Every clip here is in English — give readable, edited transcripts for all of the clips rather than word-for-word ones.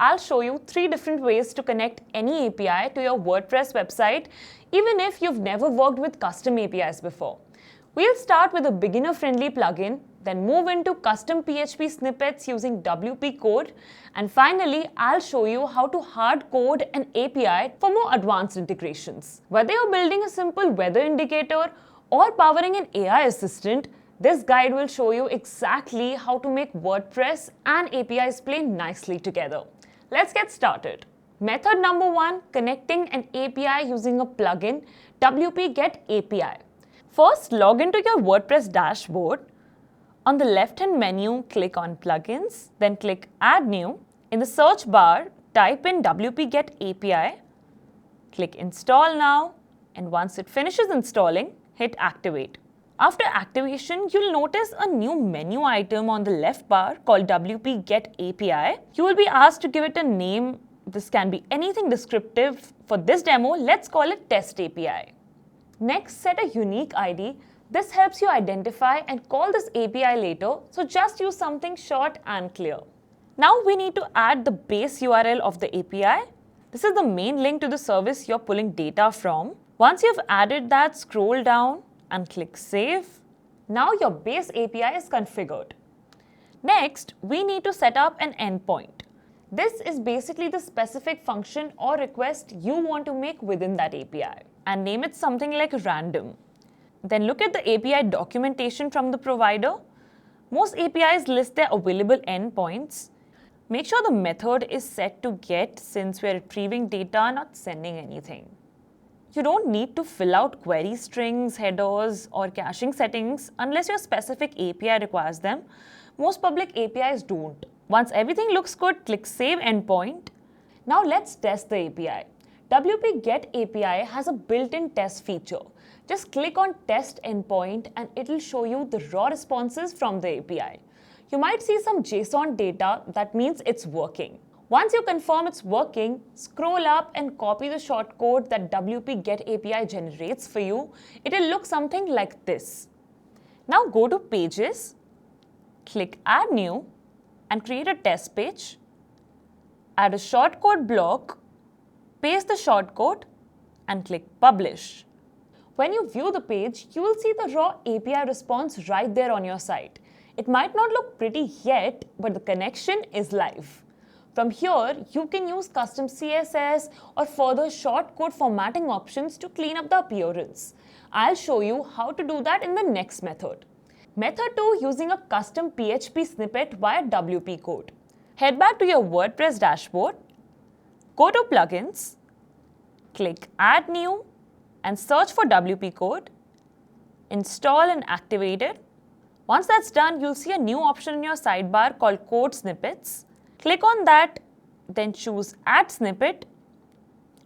I'll show you 3 different ways to connect any API to your WordPress website, even if you've never worked with custom APIs before. We'll start with a beginner-friendly plugin, then move into custom PHP snippets using WPCode, and finally, I'll show you how to hard code an API for more advanced integrations. Whether you're building a simple weather indicator or powering an AI assistant, this guide will show you exactly how to make WordPress and APIs play nicely together. Let's get started. Method number 1, connecting an API using a plugin, WPGetAPI. First, log into your WordPress dashboard. On the left-hand menu, click on Plugins, then click Add New. In the search bar, type in WPGetAPI, click Install Now, and once it finishes installing, hit Activate. After activation, you'll notice a new menu item on the left bar called WPGetAPI. You will be asked to give it a name. This can be anything descriptive. For this demo, let's call it Test API. Next, set a unique ID. This helps you identify and call this API later, so just use something short and clear. Now we need to add the base URL of the API. This is the main link to the service you're pulling data from. Once you've added that, scroll down and click Save. Now your base API is configured. Next, we need to set up an endpoint. This is basically the specific function or request you want to make within that API, and name it something like random. Then look at the API documentation from the provider. Most APIs list their available endpoints. Make sure the method is set to get since we're retrieving data, not sending anything. You don't need to fill out query strings, headers, or caching settings unless your specific API requires them. Most public APIs don't. Once everything looks good, click Save Endpoint. Now let's test the API. WPGetAPI has a built-in test feature. Just click on Test Endpoint and it'll show you the raw responses from the API. You might see some JSON data, that means it's working. Once you confirm it's working, scroll up and copy the shortcode that WPGetAPI generates for you. It'll look something like this. Now go to Pages, click Add New, and create a test page. Add a shortcode block, paste the shortcode, and click Publish. When you view the page, you will see the raw API response right there on your site. It might not look pretty yet, but the connection is live. From here, you can use custom CSS or further shortcode formatting options to clean up the appearance. I'll show you how to do that in the next method. Method 2, using a custom PHP snippet via WPCode. Head back to your WordPress dashboard, go to Plugins, click Add New, and search for WPCode. Install and activate it. Once that's done, you'll see a new option in your sidebar called Code Snippets. Click on that, then choose Add Snippet.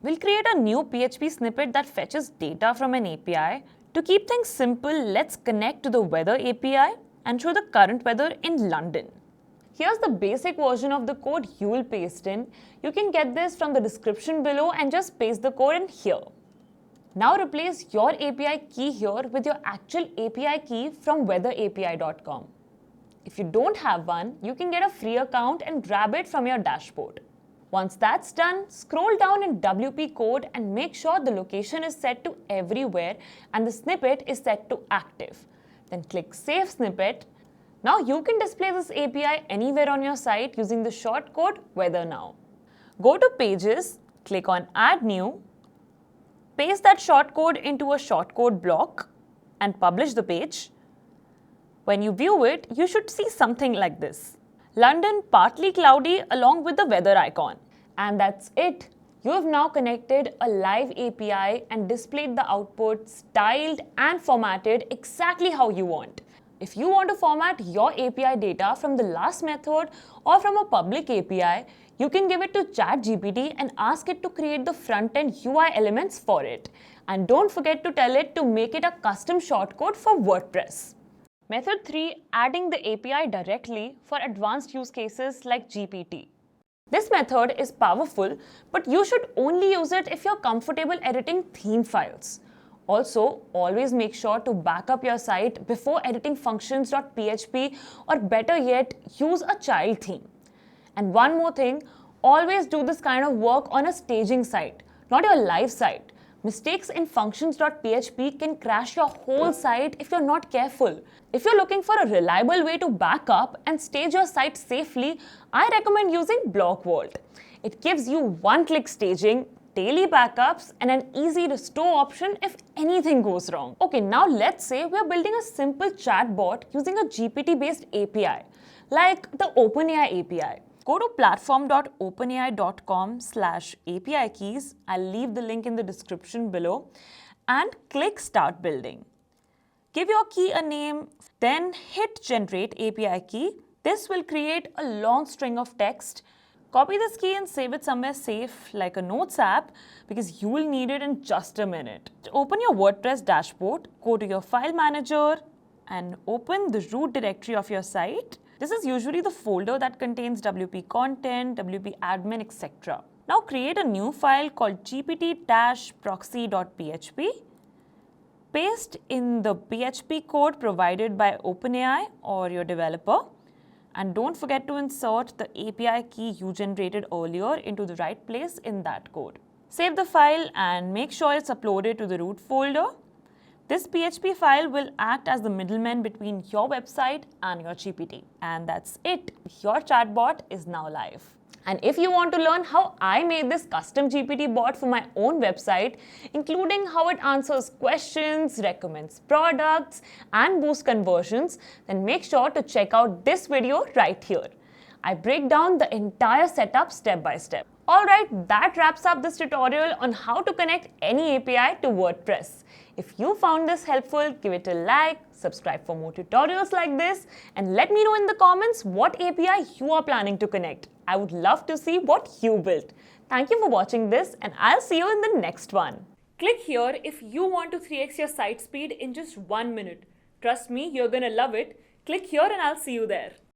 We'll create a new PHP snippet that fetches data from an API. To keep things simple, let's connect to the weather API and show the current weather in London. Here's the basic version of the code you will paste in. You can get this from the description below and just paste the code in here. Now replace your API key here with your actual API key from weatherapi.com. If you don't have one, you can get a free account and grab it from your dashboard. Once that's done, scroll down in WPCode and make sure the location is set to everywhere and the snippet is set to active. Then click Save Snippet. Now you can display this API anywhere on your site using the shortcode Weather Now. Go to Pages, click on Add New, paste that shortcode into a shortcode block and publish the page. When you view it, you should see something like this. London partly cloudy along with the weather icon. And that's it. You have now connected a live API and displayed the output styled and formatted exactly how you want. If you want to format your API data from the last method or from a public API, you can give it to ChatGPT and ask it to create the front-end UI elements for it. And don't forget to tell it to make it a custom shortcode for WordPress. Method 3, adding the API directly for advanced use cases like GPT. This method is powerful, but you should only use it if you're comfortable editing theme files. Also, always make sure to back up your site before editing functions.php, or better yet, use a child theme. And one more thing, Always do this kind of work on a staging site, not your live site. Mistakes in functions.php can crash your whole site if you're not careful. If you're looking for a reliable way to back up and stage your site safely, I recommend using Block Vault. It gives you one-click staging, daily backups, and an easy restore option if anything goes wrong. Okay, now let's say we're building a simple chatbot using a GPT-based API, like the OpenAI API. Go to platform.openai.com/API keys. I'll leave the link in the description below and click Start Building. Give your key a name, then hit Generate API key. This will create a long string of text. Copy this key and save it somewhere safe like a Notes app because you will need it in just a minute. Open your WordPress dashboard, go to your file manager and open the root directory of your site. This is usually the folder that contains WP content, WP admin, etc. Now create a new file called gpt-proxy.php. Paste in the PHP code provided by OpenAI or your developer. And don't forget to insert the API key you generated earlier into the right place in that code. Save the file and make sure it's uploaded to the root folder. This PHP file will act as the middleman between your website and your GPT. And that's it. Your chatbot is now live. And if you want to learn how I made this custom GPT bot for my own website, including how it answers questions, recommends products, and boosts conversions, then make sure to check out this video right here. I break down the entire setup step by step. Alright, that wraps up this tutorial on how to connect any API to WordPress. If you found this helpful, give it a like, subscribe for more tutorials like this, and let me know in the comments what API you are planning to connect. I would love to see what you built. Thank you for watching this, and I'll see you in the next one. Click here if you want to 3x your site speed in just 1 minute. Trust me, you're gonna love it. Click here and I'll see you there.